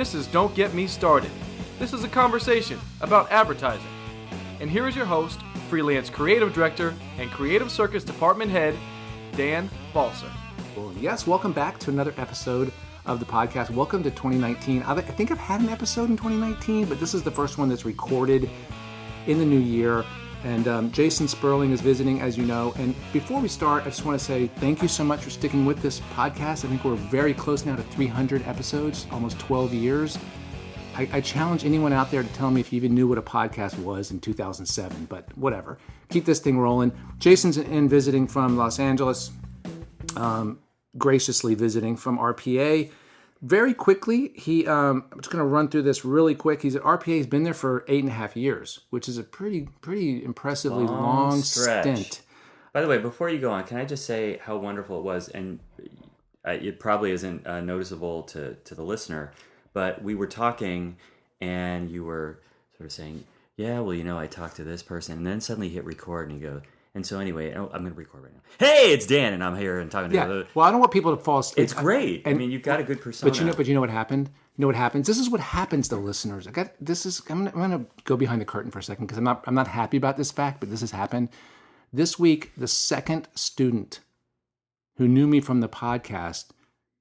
This is Don't Get Me Started. This is a conversation about advertising. And here is your host, freelance creative director and creative circus department head, Dan Balser. Well, yes, welcome back to another episode of the podcast. Welcome to 2019. I think I've had an episode in 2019, but this is the first one that's recorded in the new year. And Jason Sperling is visiting, as you know. And before we start, I just want to say thank you so much for sticking with this podcast. I think we're very close now to 300 episodes, almost 12 years. I challenge anyone out there to tell me if you even knew what a podcast was in 2007, but whatever. Keep this thing rolling. Jason's in visiting from Los Angeles, graciously visiting from RPA. Very quickly, I'm just going to run through this really quick. He's at RPA. He's been there for 8.5 years, which is a pretty impressively long stint. By the way, before you go on, can I just say how wonderful it was? And it probably isn't noticeable to the listener, but we were talking and you were sort of saying, yeah, well, I talked to this person. And then suddenly you hit record and you go, and so anyway, I'm going to record right now. Hey, it's Dan, and I'm here and talking to you. Well, I don't want people to fall asleep. It's great. I mean, you've got a good persona. But you know what happened? You know what happens? This is what happens to listeners. I'm going to go behind the curtain for a second because I'm not happy about this fact, but this has happened. This week, the second student who knew me from the podcast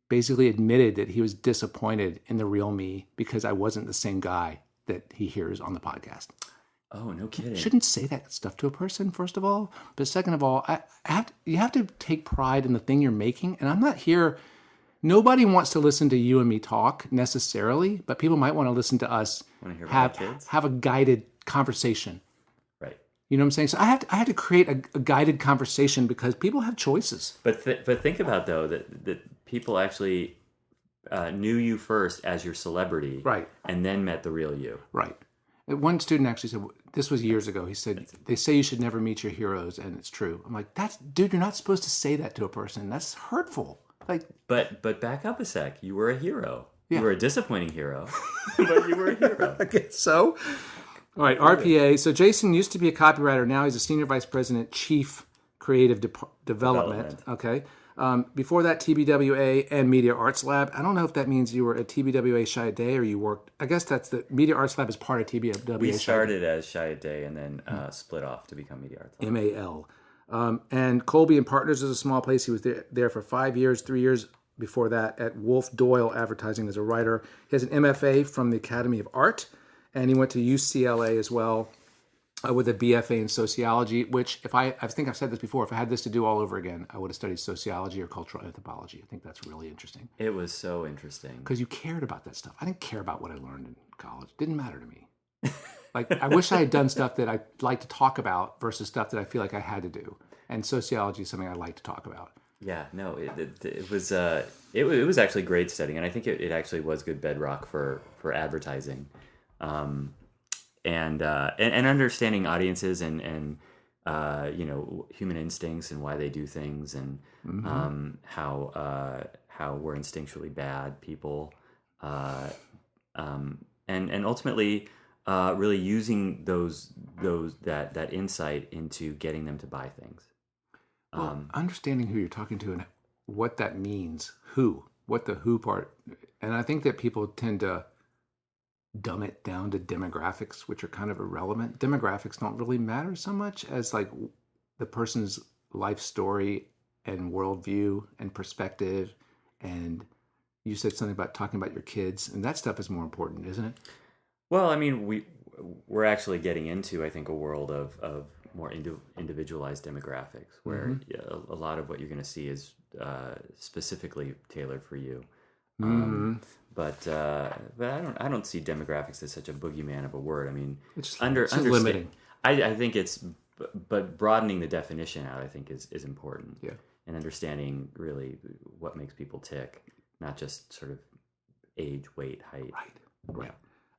basically admitted that he was disappointed in the real me because I wasn't the same guy that he hears on the podcast. Oh, no kidding. You shouldn't say that stuff to a person, first of all. But second of all, you have to take pride in the thing you're making. And I'm not here. Nobody wants to listen to you and me talk necessarily, but people might want to listen to us have a guided conversation. Right. You know what I'm saying? So I have to create a guided conversation because people have choices. But think about, though, that people actually knew you first as your celebrity. Right. And then met the real you. Right. One student actually said, this was years ago, he said, they say you should never meet your heroes, and it's true. I'm like, dude, you're not supposed to say that to a person. That's hurtful. But back up a sec. You were a hero. Yeah. You were a disappointing hero, but you were a hero. I guess so. All right, RPA. So Jason used to be a copywriter. Now he's a senior vice president, chief creative development. Okay. Before that, TBWA and Media Arts Lab. I don't know if that means you were at TBWA Shy a Day or you worked. I guess that's the Media Arts Lab is part of TBWA. We started as Shy a Day and then split off to become Media Arts Lab. MAL. And Colby and Partners is a small place. He was there for 5 years, 3 years before that at Wolf Doyle Advertising as a writer. He has an MFA from the Academy of Art, and he went to UCLA as well. With a BFA in sociology, which I think I've said this before, if I had this to do all over again, I would have studied sociology or cultural anthropology. I think that's really interesting. It was so interesting. Because you cared about that stuff. I didn't care about what I learned in college. It didn't matter to me. I wish I had done stuff that I like to talk about versus stuff that I feel like I had to do. And sociology is something I like to talk about. Yeah, no, it was actually great studying, and I think it actually was good bedrock for advertising. And understanding audiences and human instincts and why they do things and how we're instinctually bad people, and ultimately really using that insight into getting them to buy things. Well, understanding who you're talking to and what that means, what the who part, and I think that people tend to dumb it down to demographics, which are kind of irrelevant. Demographics don't really matter so much as the person's life story and worldview and perspective. And you said something about talking about your kids, and that stuff is more important, isn't it? Well, I mean, we're actually getting into, I think, a world of more individualized demographics where a lot of what you're going to see is specifically tailored for you. But I don't see demographics as such a boogeyman of a word. I mean, it's limiting. I think but broadening the definition out, I think, is important. Yeah. And understanding really what makes people tick, not just sort of age, weight, height. Right.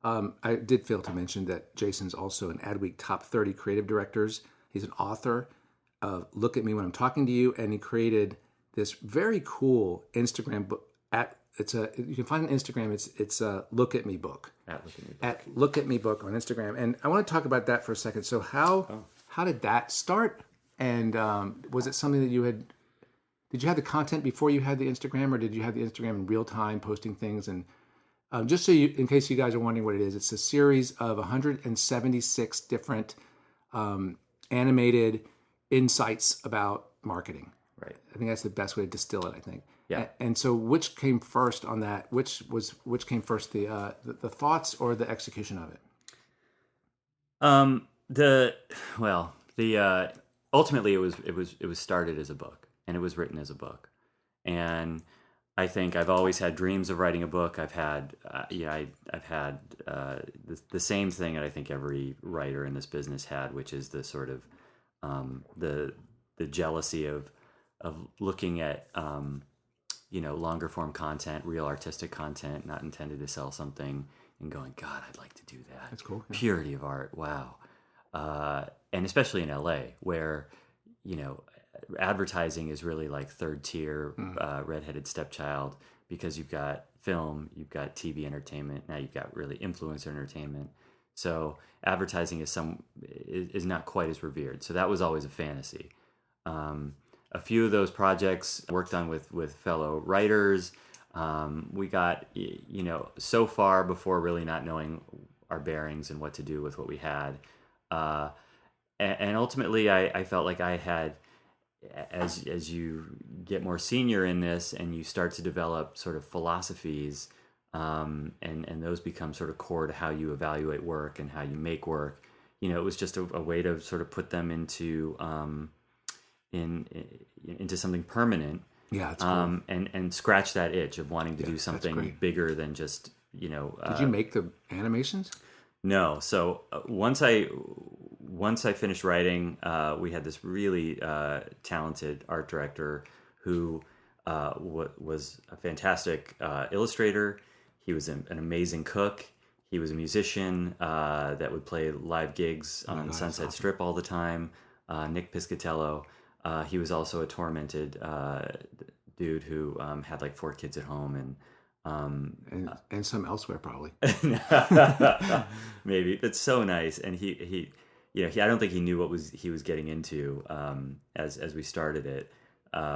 I did fail to mention that Jason's also an Adweek Top 30 Creative Directors. He's an author of Look at Me When I'm Talking to You, and he created this very cool Instagram book. You can find it on Instagram. It's a Look at Me book. At Look at Me book on Instagram, and I want to talk about that for a second. So how did that start? And was it something that you had? Did you have the content before you had the Instagram, or did you have the Instagram in real time, posting things? And Just so you, in case you guys are wondering what it is, it's a series of 176 different animated insights about marketing. Right. I think that's the best way to distill it, I think. Yeah. And so which came first on that? Which came first, the thoughts or the execution of it? Ultimately it was started as a book, and it was written as a book. And I think I've always had dreams of writing a book. I've had I've had the same thing that I think every writer in this business had, which is the sort of the jealousy of looking at longer form content, real artistic content, not intended to sell something, and going, God, I'd like to do that. That's cool. Yeah. Purity of art, wow. And especially in LA, where advertising is really like third tier, redheaded stepchild, because you've got film, you've got TV entertainment, now you've got really influencer entertainment. So advertising is not quite as revered. So that was always a fantasy. A few of those projects worked on with fellow writers. We got so far before really not knowing our bearings and what to do with what we had. And ultimately, I felt like I had, as you get more senior in this and you start to develop sort of philosophies, and those become sort of core to how you evaluate work and how you make work. It was just a way to sort of put them into something permanent. Yeah, that's cool. And scratch that itch of wanting to do something bigger than just Did you make the animations? No. So once I finished writing, we had this really talented art director who was a fantastic illustrator. He was an amazing cook. He was a musician that would play live gigs on Sunset Strip all the time. Nick Piscatello. He was also a tormented dude who had like 4 kids at home and some elsewhere probably. Maybe, but so nice. And he I don't think he knew what he was getting into as we started it,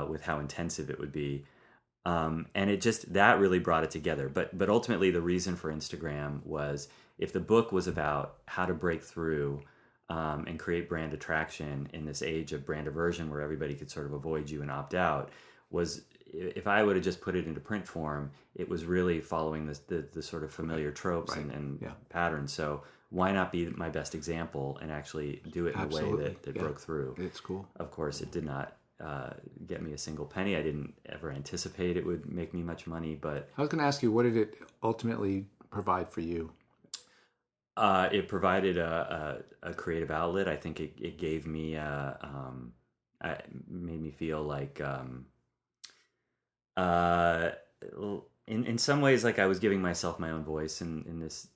with how intensive it would be. And it just, that really brought it together. But ultimately the reason for Instagram was, if the book was about how to break through and create brand attraction in this age of brand aversion where everybody could sort of avoid you and opt out, was, if I would have just put it into print form, it was really following the sort of familiar tropes and patterns. So why not be my best example and actually do it in a way that broke through? It's cool. Of course, it did not get me a single penny. I didn't ever anticipate it would make me much money, but I was going to ask you, what did it ultimately provide for you? It provided a creative outlet. I think it gave me, made me feel like, in some ways, like I was giving myself my own voice in this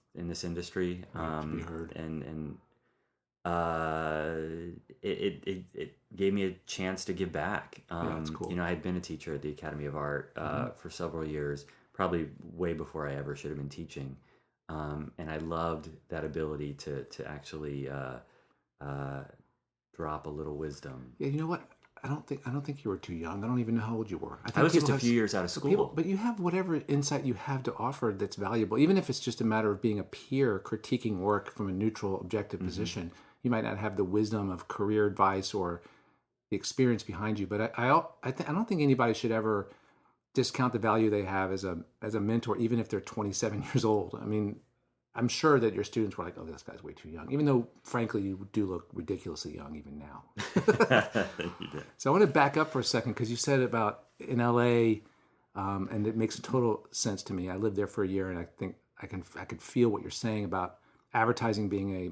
industry, to be heard. And it gave me a chance to give back. That's cool. I had been a teacher at the Academy of Art for several years, probably way before I ever should have been teaching. And I loved that ability to actually drop a little wisdom. Yeah, you know what? I don't think you were too young. I don't even know how old you were. I was just a few years out of school. But you have whatever insight you have to offer that's valuable, even if it's just a matter of being a peer critiquing work from a neutral, objective position. You might not have the wisdom of career advice or the experience behind you, but I don't think anybody should ever discount the value they have as a mentor, even if they're 27 years old. I mean, I'm sure that your students were like, "Oh, this guy's way too young," even though, frankly, you do look ridiculously young even now. You did. So I want to back up for a second, because you said about in LA, and it makes a total sense to me. I lived there for a year, and I think I could feel what you're saying about advertising being a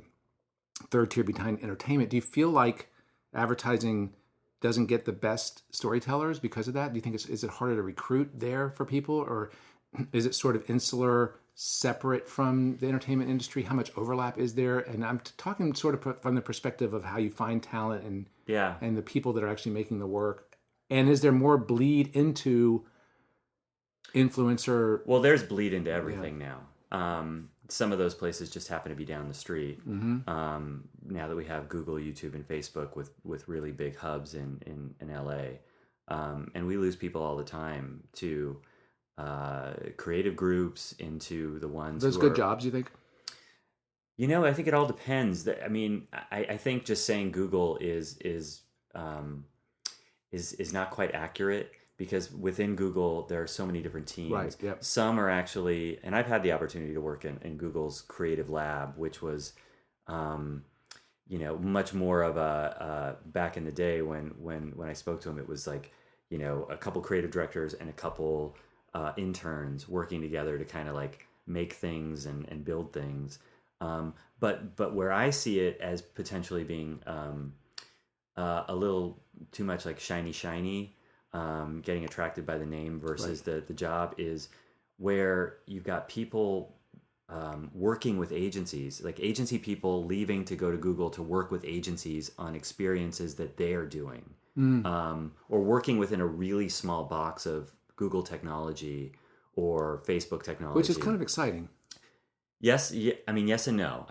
third tier behind entertainment. Do you feel like advertising doesn't get the best storytellers because of that? Do you think is it harder to recruit there for people, or is it sort of insular, separate from the entertainment industry? How much overlap is there? And I'm talking sort of from the perspective of how you find talent and the people that are actually making the work. And is there more bleed into influencer? Well, there's bleed into everything now. Some of those places just happen to be down the street. Now that we have Google, YouTube, and Facebook with really big hubs in LA, and we lose people all the time to creative groups into the ones. Those good jobs, you think? I think it all depends. I mean, I think just saying Google is not quite accurate, because within Google there are so many different teams. Right. Yep. Some are actually, and I've had the opportunity to work in Google's creative lab, which was, much more of a back in the day when I spoke to them, it was like, a couple creative directors and a couple interns working together to kind of like make things and build things. But where I see it as potentially being a little too much like shiny, getting attracted by the name versus the job, is where you've got people working with agencies, like agency people leaving to go to Google to work with agencies on experiences that they are doing, or working within a really small box of Google technology or Facebook technology. Which is kind of exciting. Yes, yes and no.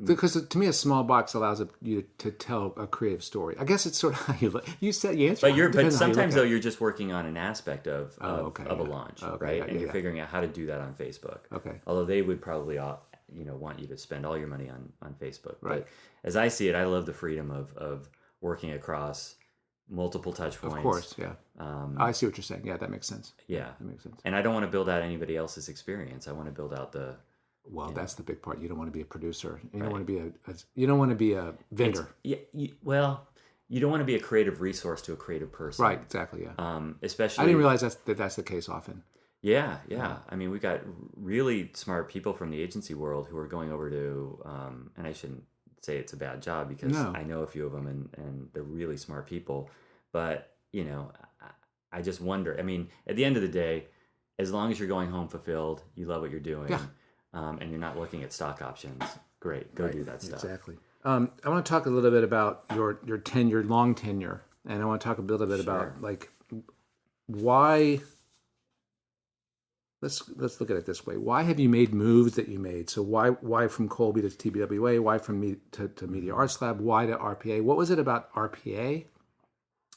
Because to me, a small box allows you to tell a creative story. I guess it's sort of how you said you answered. But sometimes though, you're just working on an aspect of a launch, right? Yeah, and you're figuring out how to do that on Facebook. Okay. Although they would probably want you to spend all your money on Facebook. Right. But as I see it, I love the freedom of working across multiple touch points. Of course, yeah. I see what you're saying. Yeah, that makes sense. Yeah, that makes sense. And I don't want to build out anybody else's experience. I want to build out the. Well, that's the big part. You don't want to be a producer. You don't want to be you don't want to be a vendor. You don't want to be a creative resource to a creative person. Right. Exactly. Yeah. Especially, I didn't realize that's the case often. Yeah. We've got really smart people from the agency world who are going over to, and I shouldn't say it's a bad job, because I know a few of them and they're really smart people. But I just wonder. At the end of the day, as long as you're going home fulfilled, you love what you're doing. Yeah. And you're not looking at stock options, great, go do that stuff. Exactly. I want to talk a little bit about your tenure, long tenure, and I want to talk a little bit about like why. Let's look at it this way. Why have you made moves that you made? So why from Colby to TBWA? Why from me to Media Arts Lab? Why to RPA? What was it about RPA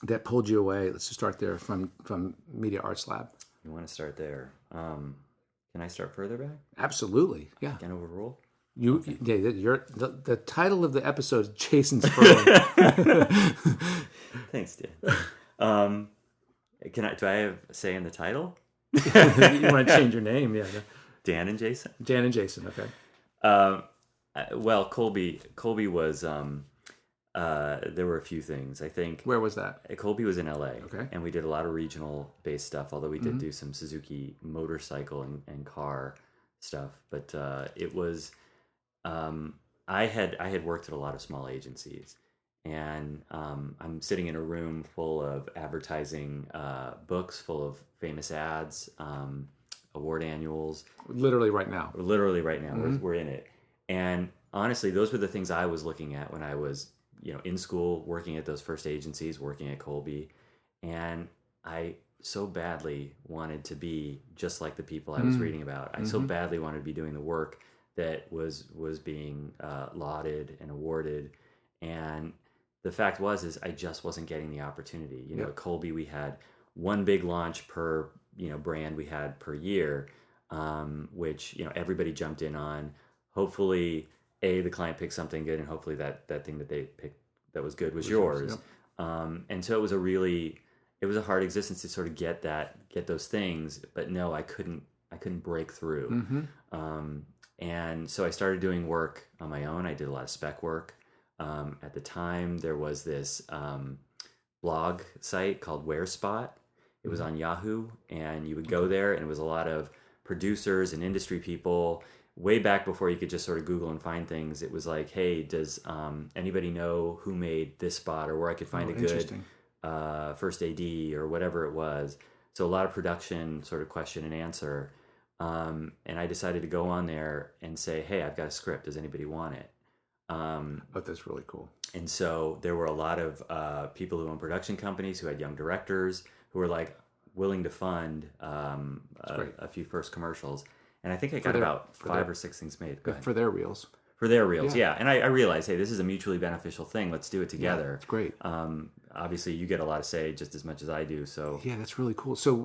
that pulled you away? Let's just start there from Media Arts Lab. You want to start there? Can I start further back? Absolutely, yeah. Can overrule? The title of the episode is Jason Sperling. Thanks, Dan. Do I have a say in the title? You want to change your name? Yeah. Dan and Jason. Dan and Jason. Okay. Well, Colby was. There were a few things. I think. Where was that? Colby was in LA. Okay. And we did a lot of regional-based stuff. Although we did do some Suzuki motorcycle and car stuff, but it was. I had worked at a lot of small agencies, and I'm sitting in a room full of advertising books, full of famous ads, award annuals. Literally right now. We're in it. And honestly, those were the things I was looking at when I was, in school, working at those first agencies, working at Colby. And I so badly wanted to be just like the people I was reading about. I so badly wanted to be doing the work that was being lauded and awarded. And the fact is I just wasn't getting the opportunity. At Colby, we had one big launch per, brand we had per year, which, everybody jumped in on. Hopefully, the client picked something good, and hopefully that thing that they picked that was good was yours. Yep. And so it was a hard existence to sort of get those things, but no, I couldn't break through. And so I started doing work on my own. I did a lot of spec work. At the time, there was this blog site called WhereSpot. It was on Yahoo, and you would go there, and it was a lot of producers and industry people. Way back before you could just sort of Google and find things, it was like, hey, does anybody know who made this spot, or where I could find a good first AD or whatever it was. So a lot of production sort of question and answer. And I decided to go on there and say, hey, I've got a script. Does anybody want it? That's really cool. And so there were a lot of people who own production companies who had young directors who were like willing to fund a few first commercials. And I think I got about 5 or 6 things made. For their reels. for their reels. Yeah. And I realized, hey, this is a mutually beneficial thing. Let's do it together. It's great. Obviously, you get a lot of say just as much as I do. So yeah, that's really cool. So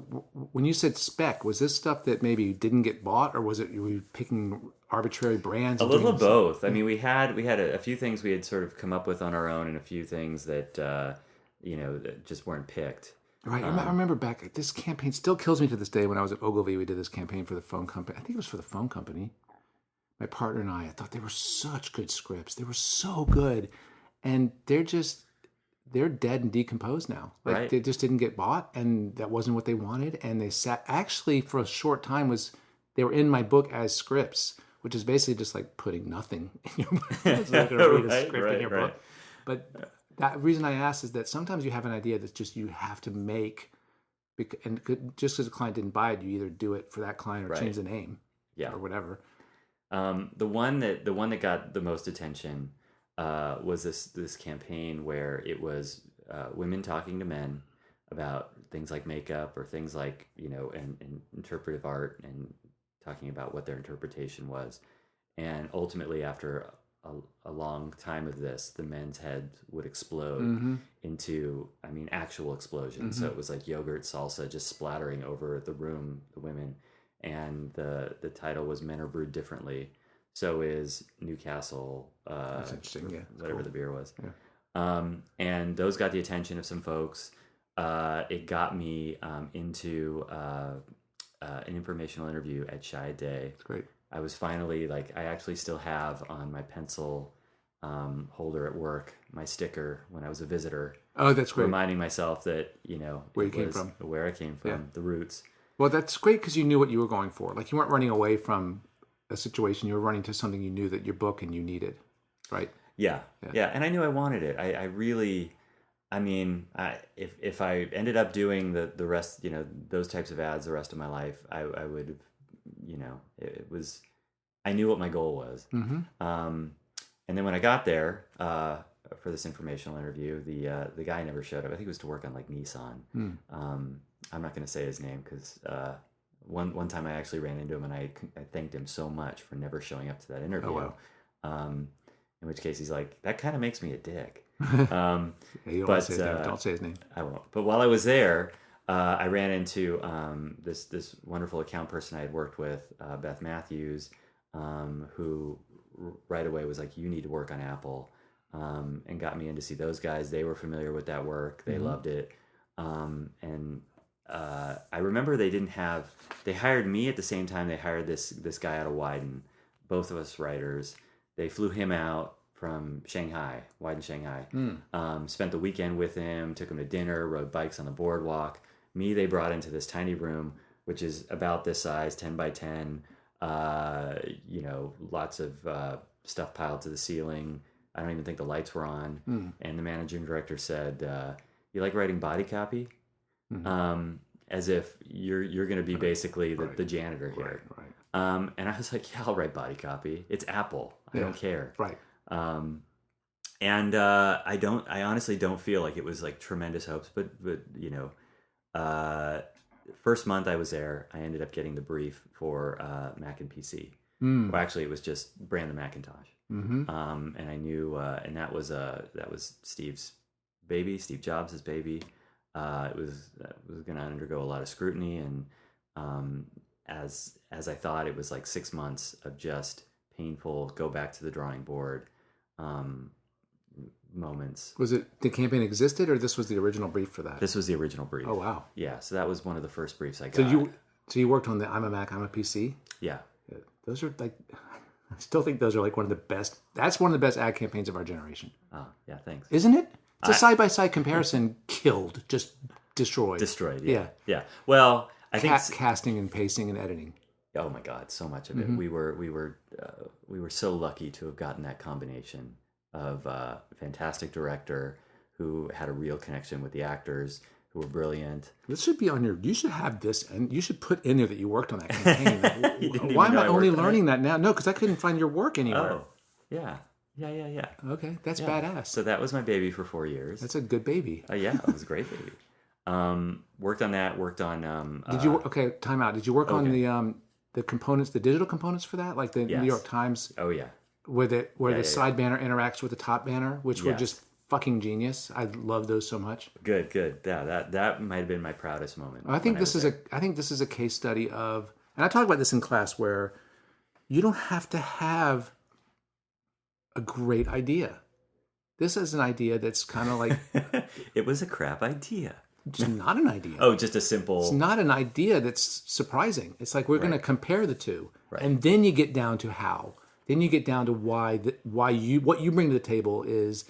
when you said spec, was this stuff that maybe didn't get bought, or was it you were picking arbitrary brands? A little of both. I mean, we had a few things we had sort of come up with on our own, and a few things that that just weren't picked. Right. I remember back, this campaign still kills me to this day. When I was at Ogilvy, we did this campaign for the phone company. I think it was for the phone company. My partner and I thought they were such good scripts. They were so good. And they're dead and decomposed now. Like right. They just didn't get bought, and that wasn't what they wanted. And they sat, actually for a short time, they were in my book as scripts, which is basically just like putting nothing in your book. It's like going to read a script in your book. But that reason I asked is that sometimes you have an idea that's just you have to make, and just because a client didn't buy it, you either do it for that client or change the name, or whatever. The one that got the most attention was this campaign where it was women talking to men about things like makeup or things like and interpretive art, and talking about what their interpretation was. And ultimately, after a long time of this, the men's heads would explode into, actual explosions. So it was like yogurt salsa just splattering over the room, the women. And the title was Men Are Brewed Differently. So is Newcastle, That's interesting. Yeah, whatever the beer was. Yeah. And those got the attention of some folks. It got me into an informational interview at Shy Day. That's great. I was finally I actually still have on my pencil holder at work my sticker when I was a visitor. Oh, that's great. Reminding myself that, where you came from, the roots. Well, that's great because you knew what you were going for. Like, you weren't running away from a situation. You were running to something you knew that your book and you needed, right? Yeah. And I knew I wanted it. I really, if I ended up doing the rest, those types of ads the rest of my life, I would have, it was, I knew what my goal was. And then when I got there for this informational interview, the guy never showed up. I think it was to work on Nissan. I'm not going to say his name because one time I actually ran into him, and I thanked him so much for never showing up to that interview. Oh, wow. In which case he's like, that kind of makes me a dick. You don't say his name. I won't. But while I was there, I ran into this wonderful account person I had worked with, Beth Matthews, who right away was like, you need to work on Apple, and got me in to see those guys. They were familiar with that work. They loved it. And I remember they hired me at the same time they hired this guy out of Wyden, both of us writers. They flew him out from Shanghai, Wyden, Shanghai. Spent the weekend with him, took him to dinner, rode bikes on the boardwalk. Me, they brought into this tiny room, which is about this size, 10 by 10, lots of stuff piled to the ceiling. I don't even think the lights were on. And the managing director said, you like writing body copy? As if you're going to be basically the janitor here. Right. And I was like, yeah, I'll write body copy. It's Apple. I don't care. Right. And I honestly don't feel like it was like tremendous hopes, but first month I was there, I ended up getting the brief for Mac and PC. Well, actually, it was just brand the Macintosh. And I knew, and that was Steve's baby, Steve Jobs' baby. It was going to undergo a lot of scrutiny, and as I thought, it was like 6 months of just painful, go back to the drawing board moments. Was it the campaign existed, or this was the original brief for that? This was the original brief. Oh, wow. Yeah, so that was one of the first briefs I got. So you worked on the I'm a Mac, I'm a PC? Yeah. Those are like, I still think those are like one of the best. That's one of the best ad campaigns of our generation. Oh, yeah, thanks. Isn't it? It's a side-by-side comparison. Killed, just destroyed. Yeah. Well, I think casting and pacing and editing. Oh my God, so much of it. We were so lucky to have gotten that combination of a fantastic director who had a real connection with the actors, who were brilliant. This should be on you should have this, and you should put in there that you worked on that campaign. Why am I only learning that now? No, because I couldn't find your work anywhere. Oh, yeah. Okay, that's badass. So that was my baby for 4 years. That's a good baby. Yeah, it was a great baby. Worked on that. Worked on. Did you? Okay, time out. Did you work on the components, the digital components for that, like the yes. New York Times? Oh yeah. where the side banner interacts with the top banner, which were just fucking genius. I love those so much. Good. Yeah, that might have been my proudest moment. I think this is a case study of, and I talk about this in class, where you don't have to have a great idea. This is an idea that's kind of like it was a crap idea. It's not an idea. Oh, just a simple. It's not an idea that's surprising. It's like we're going to compare the two, and then you get down to how. Then you get down to what you bring to the table is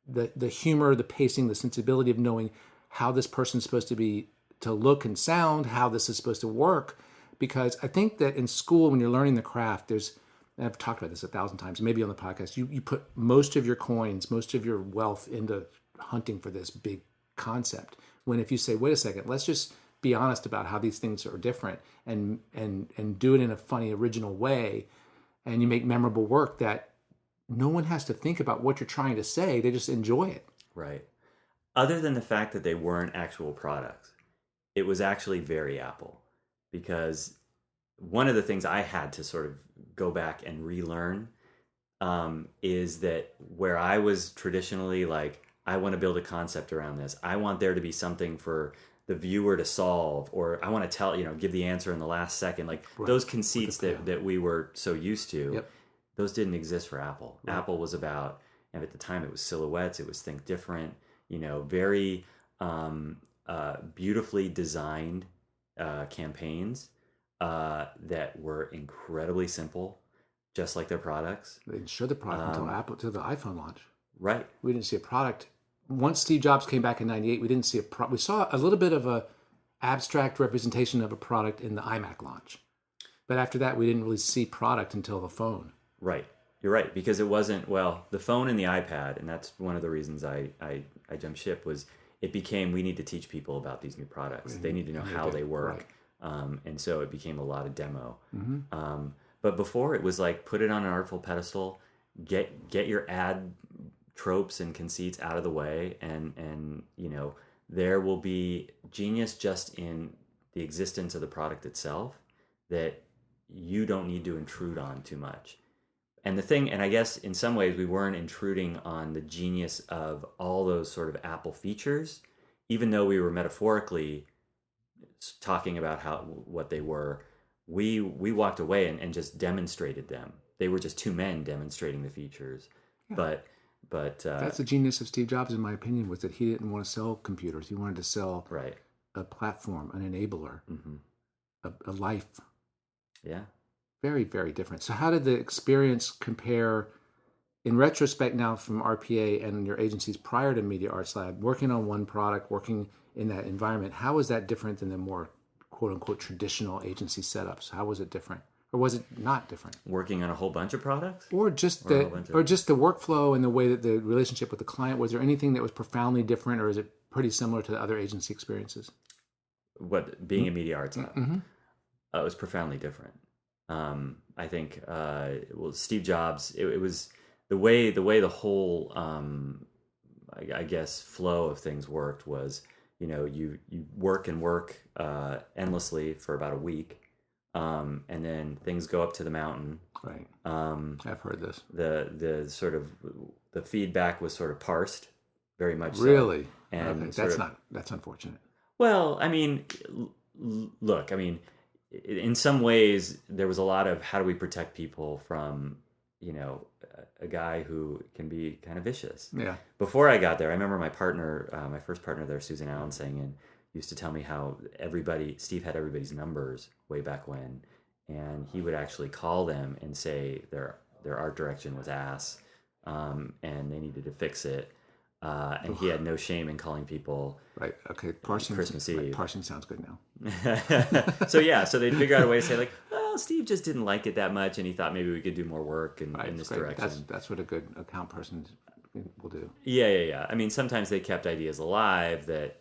the humor, the pacing, the sensibility of knowing how this person's supposed to look and sound, how this is supposed to work. Because I think that in school, when you're learning the craft, and I've talked about this 1,000 times, maybe on the podcast, you put most of your coins, most of your wealth into hunting for this big concept. When if you say, wait a second, let's just be honest about how these things are different and do it in a funny, original way, and you make memorable work that no one has to think about what you're trying to say. They just enjoy it. Right. Other than the fact that they weren't actual products, it was actually very Apple. Because one of the things I had to sort of go back and relearn is that where I was traditionally like, I want to build a concept around this. I want there to be something for the viewer to solve, or I want to give the answer in the last second. Like those conceits that we were so used to, those didn't exist for Apple. Right. Apple was about, and at the time it was silhouettes, it was think different, very beautifully designed campaigns that were incredibly simple, just like their products. They didn't show the product until the iPhone launch. Right. We didn't see a product. Once Steve Jobs came back in '98, we didn't see we saw a little bit of a abstract representation of a product in the iMac launch. But after that, we didn't really see product until the phone. Right. You're right. Because it wasn't, the phone and the iPad, and that's one of the reasons I jumped ship, was it became, we need to teach people about these new products. They need to know how they work. Right. And so it became a lot of demo. Mm-hmm. But before, it was like, put it on an artful pedestal, get your ad tropes and conceits out of the way, and there will be genius just in the existence of the product itself that you don't need to intrude on too much. And I guess in some ways we weren't intruding on the genius of all those sort of Apple features, even though we were metaphorically talking about what they were. We walked away and just demonstrated them. They were just two men demonstrating the features. Yeah. But that's the genius of Steve Jobs, in my opinion, was that he didn't want to sell computers. He wanted to sell a platform, an enabler, a life. Yeah. Very, very different. So how did the experience compare, in retrospect now, from RPA and your agencies prior to Media Arts Lab, working on one product, working in that environment? How was that different than the more quote-unquote traditional agency setups? How was it different? Or was it not different? Working on a whole bunch of products? Or just the workflow and the way that the relationship with the client, was there anything that was profoundly different, or is it pretty similar to the other agency experiences? What, being a Media Arts Lab? Mm-hmm. It was profoundly different. I think, Steve Jobs, it was the way the whole, I guess, flow of things worked was, you work endlessly for about a week. And then things go up to the mountain. Right. I've heard this. The sort of the feedback was sort of parsed, very much. Really? So. And okay. That's unfortunate. Well, I mean, look, in some ways there was a lot of how do we protect people from, a guy who can be kind of vicious. Yeah. Before I got there, I remember my partner, my first partner there, Susan Allen, used to tell me how Steve had everybody's numbers way back when, and he would actually call them and say their art direction was ass, and they needed to fix it, and he had no shame in calling people. Right. Okay. Parsing. Christmas Eve. Parsing sounds good now. So they'd figure out a way to say like, well, Steve just didn't like it that much, and he thought maybe we could do more work in this direction. That's what a good account person will do. Yeah. Sometimes they kept ideas alive that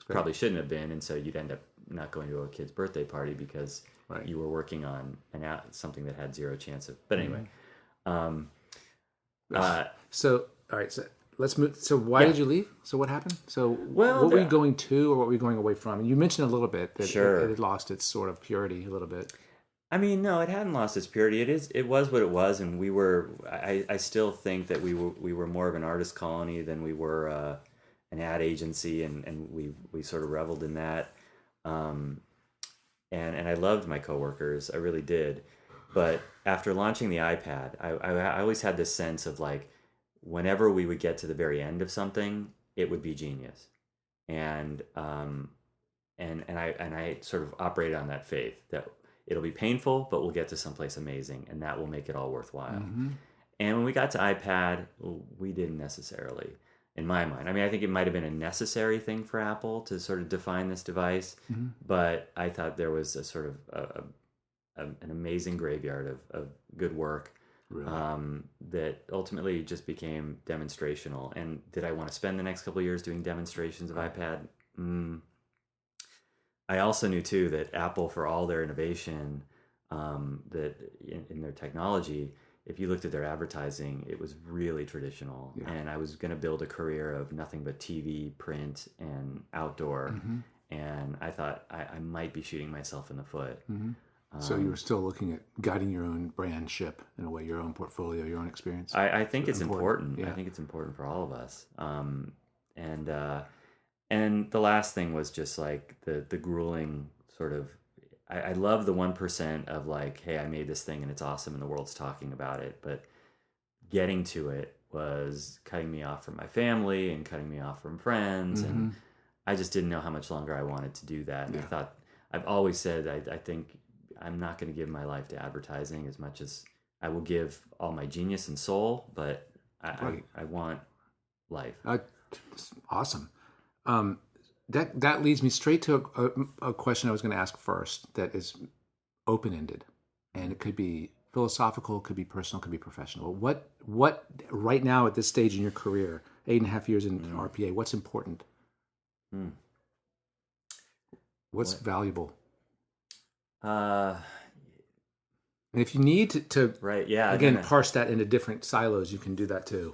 probably shouldn't have been, and so you'd end up not going to a kid's birthday party because you were working on something that had zero chance of. But anyway, so all right, so let's move. So why did you leave? So what happened? So what were you going to, or what were you going away from? You mentioned a little bit that it had lost its sort of purity a little bit. I mean, no, it hadn't lost its purity. It was what it was, and we were. I still think that we were more of an artist colony than we were an ad agency, and we sort of reveled in that. Um, and I loved my coworkers, I really did. But after launching the iPad, I always had this sense of like, whenever we would get to the very end of something, it would be genius, and I sort of operated on that faith that it'll be painful, but we'll get to someplace amazing, and that will make it all worthwhile. Mm-hmm. And when we got to iPad, we didn't necessarily, in my mind. I mean, I think it might have been a necessary thing for Apple to sort of define this device, Mm-hmm. but I thought there was a sort of an amazing graveyard of good work. Really? That ultimately just became demonstrational. And did I want to spend the next couple of years doing demonstrations of iPad? I also knew too that Apple, for all their innovation, that in their technology, if you looked at their advertising, it was really traditional. Yeah. And I was going to build a career of nothing but TV, print, and outdoor. Mm-hmm. And I thought I might be shooting myself in the foot. Mm-hmm. So you were still looking at guiding your own brand ship in a way, your own portfolio, your own experience. I think it's important. Yeah. I think it's important for all of us. And the last thing was just like the grueling sort of. I love the 1% of like, hey, I made this thing and it's awesome and the world's talking about it. But getting to it was cutting me off from my family and cutting me off from friends, Mm-hmm. and I just didn't know how much longer I wanted to do that. And Yeah. I thought, I've always said I think I'm not going to give my life to advertising as much as I will give all my genius and soul, but Right. I want life. Awesome. That leads me straight to a question I was going to ask first that is open-ended, and it could be philosophical, could be personal, could be professional. What right now at this stage in your career, 8.5 years in RPA, what's important? What's valuable? And if you need to Right, yeah. again, parse that into different silos, you can do that too.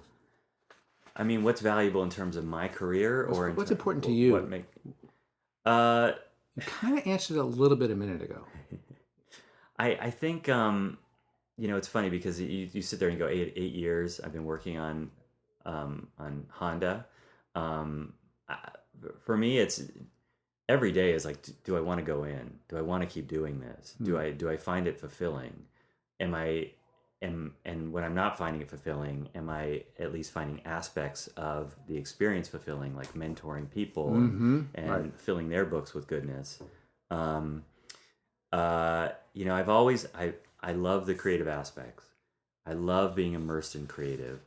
I mean, what's valuable in terms of my career, or What's important to you? What make? You kind of answered it a little bit a minute ago. I think it's funny because you sit there and you go 8 years. I've been working on Honda. For me, it's every day is like, do I want to go in? Do I want to keep doing this? Do I find it fulfilling? And when I'm not finding it fulfilling, am I at least finding aspects of the experience fulfilling, like mentoring people and Right. filling their books with goodness? I love the creative aspects. I love being immersed in creative.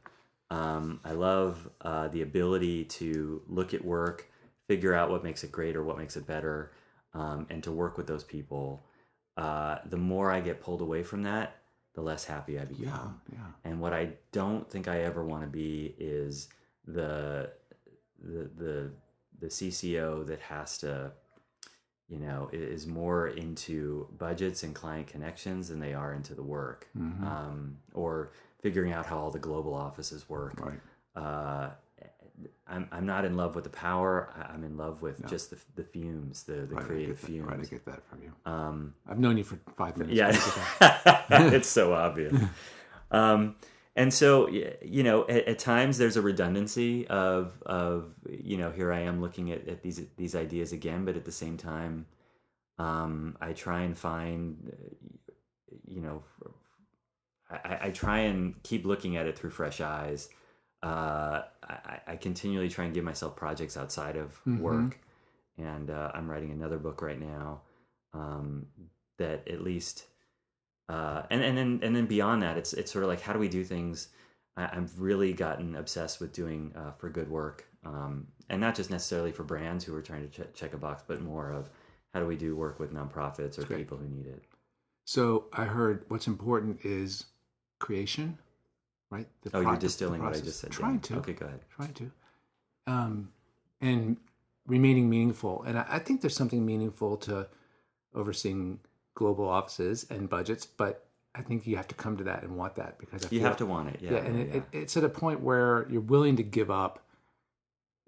I love the ability to look at work, figure out what makes it great or what makes it better, and to work with those people. The more I get pulled away from that, the less happy I become. Yeah. And what I don't think I ever want to be is the CCO that has to, is more into budgets and client connections than they are into the work, or figuring out how all the global offices work. Right. I'm not in love with the power. I'm in love with just the fumes, the creative fumes. Right, I get that from you. I've known you for 5 minutes. Yeah, it's so obvious. And so, at times there's a redundancy of here I am looking at these ideas again, but at the same time, I try and find, I try and keep looking at it through fresh eyes. I continually try and give myself projects outside of work, and I'm writing another book right now that at least, and then beyond that, it's sort of like, how do we do things? I've really gotten obsessed with doing for good work, and not just necessarily for brands who are trying to check a box, but more of how do we do work with nonprofits or people who need it. So I heard what's important is creation. Right? You're distilling what I just said. Trying to. Okay, go ahead. Trying to. And remaining meaningful. And I think there's something meaningful to overseeing global offices and budgets, but I think you have to come to that and want that, because you have to want it. Yeah. And it's at a point where you're willing to give up.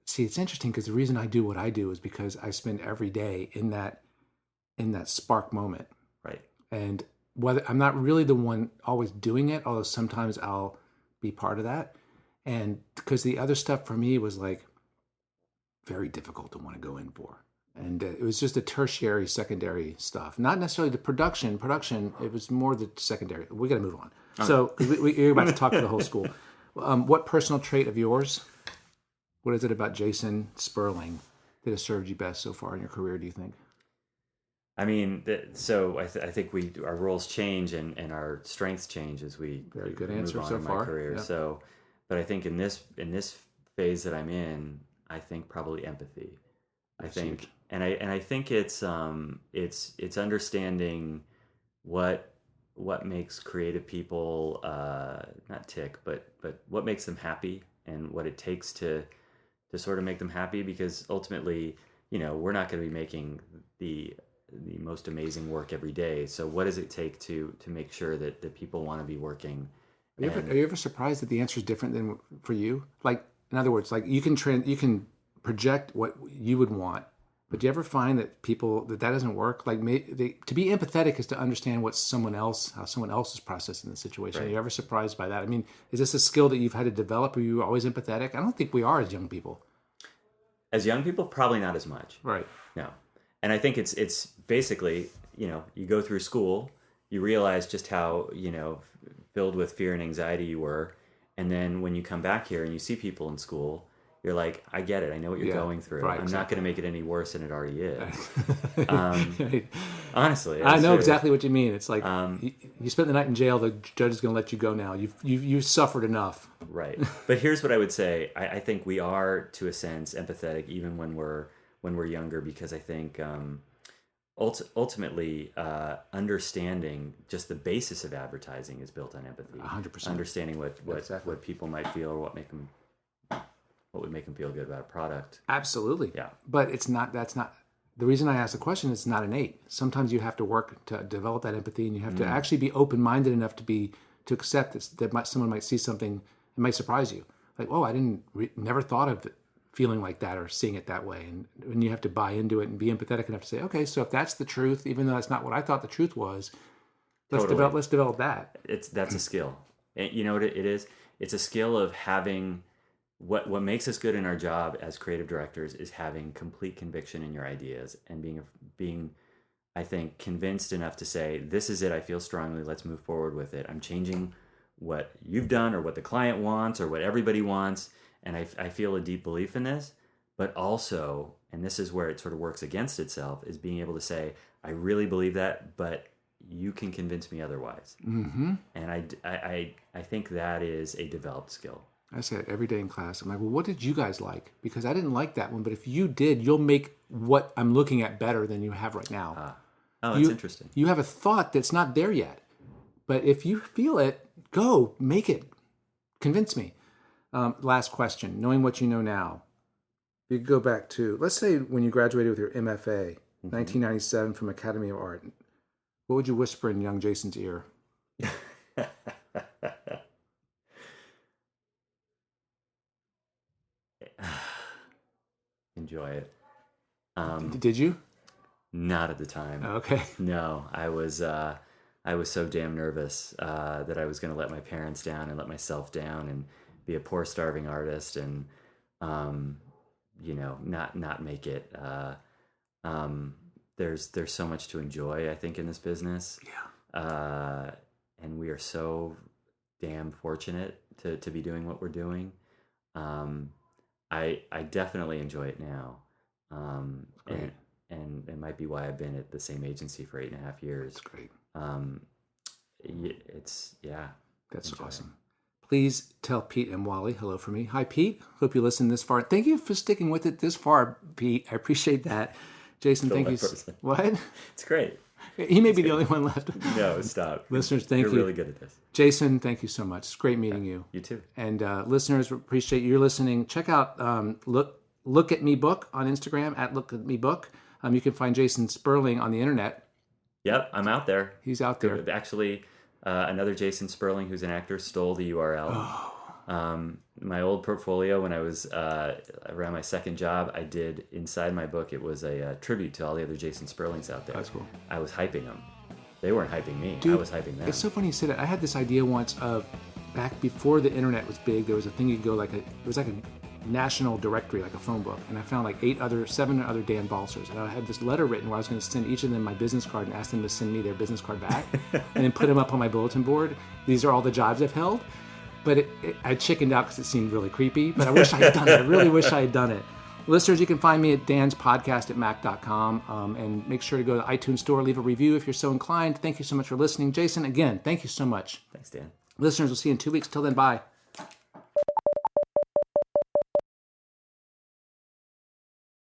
See, it's interesting because the reason I do what I do is because I spend every day in that spark moment. Right. And whether I'm not really the one always doing it, although sometimes I'll be part of that. And because the other stuff for me was like very difficult to want to go in for. And it was just the tertiary, secondary stuff, not necessarily the production. Production, it was more the secondary. We got to move on. So we're about to talk to the whole school. What personal trait of yours, what is it about Jason Sperling that has served you best so far in your career, do you think? I mean, so I think our roles change and our strengths change as we Very good move answer on so in far. my career. Yep. So, but I think in this phase that I'm in, I think probably empathy. That's I think, huge. and I think it's understanding what makes creative people not tick, but what makes them happy and what it takes to sort of make them happy, because ultimately, we're not going to be making the most amazing work every day. So what does it take to make sure that people want to be working? Are you ever surprised that the answer is different than for you? Like, in other words, like you can project what you would want, but do you ever find that that doesn't work? Like, to be empathetic is to understand how someone else is processing the situation. Right. Are you ever surprised by that? I mean, is this a skill that you've had to develop? Are you always empathetic? I don't think we are as young people. As young people, probably not as much. Right. No. And I think it's basically, you go through school, you realize just how, filled with fear and anxiety you were. And then when you come back here and you see people in school, you're like, I get it. I know what you're going through. Right, I'm not going to make it any worse than it already is. Right. Honestly. I know true. exactly what you mean. It's like you spent the night in jail. The judge is going to let you go now. You've suffered enough. Right. But here's what I would say. I think we are, to a sense, empathetic even when we're younger, because I think ultimately understanding just the basis of advertising is built on empathy. 100%. Understanding what people might feel, or what would make them feel good about a product. Absolutely. Yeah. But that's not the reason I asked the question. It's not innate. Sometimes you have to work to develop that empathy, and you have to actually be open-minded enough to accept that someone might see something that might surprise you. Like, oh, I never thought of it feeling like that or seeing it that way. And you have to buy into it and be empathetic enough to say, okay, so if that's the truth, even though that's not what I thought the truth was, let's develop that. That's a skill. And you know what it is? It's a skill of having what makes us good in our job as creative directors is having complete conviction in your ideas and being I think convinced enough to say, this is it, I feel strongly, let's move forward with it. I'm changing what you've done or what the client wants or what everybody wants, and I feel a deep belief in this. But also, and this is where it sort of works against itself, is being able to say, I really believe that, but you can convince me otherwise. Mm-hmm. And I think that is a developed skill. I say it every day in class. I'm like, well, what did you guys like? Because I didn't like that one, but if you did, you'll make what I'm looking at better than you have right now. That's interesting. You have a thought that's not there yet. But if you feel it, go, make it. Convince me. Last question. Knowing what you know now, you go back to, let's say when you graduated with your MFA, 1997 from Academy of Art, what would you whisper in young Jason's ear? Enjoy it. Did you? Not at the time. Okay. No, I was so damn nervous that I was going to let my parents down and let myself down and be a poor, starving artist and not make it. There's so much to enjoy, I think, in this business. Yeah. And we are so damn fortunate to be doing what we're doing. I definitely enjoy it now. And it might be why I've been at the same agency for 8.5 years. That's great. That's awesome. Please tell Pete and Wally hello for me. Hi, Pete. Hope you listened this far. Thank you for sticking with it this far, Pete. I appreciate that. Jason, thank you. What? It's great. He may be the only one left. No, stop. Listeners, thank you. You're really good at this. Jason, thank you so much. It's great meeting you. You too. And listeners, appreciate you listening. Check out Look at Me Book on Instagram at Look at Me Book. You can find Jason Sperling on the internet. Yep, I'm out there. He's out there. Actually, another Jason Sperling, who's an actor, stole the URL. Oh. My old portfolio, when I was around my second job, I did inside my book. It was a tribute to all the other Jason Sperlings out there. That's cool. I was hyping them. They weren't hyping me. Dude, I was hyping them. It's so funny you say that. I had this idea once of, back before the internet was big, there was a thing you could go it was like a national directory, like a phone book, and I found like 7 other Dan Balsers, and I had this letter written where I was going to send each of them my business card and ask them to send me their business card back and then put them up on my bulletin board. These are all the jobs I've held. But I chickened out because it seemed really creepy, but I wish I had done it. I really wish I had done it. Listeners, you can find me at danspodcast@mac.com, and make sure to go to the iTunes store, leave a review if you're so inclined. Thank you so much for listening. Jason, again, thank you so much. Thanks, Dan. Listeners, we'll see you in 2 weeks. Till then, bye.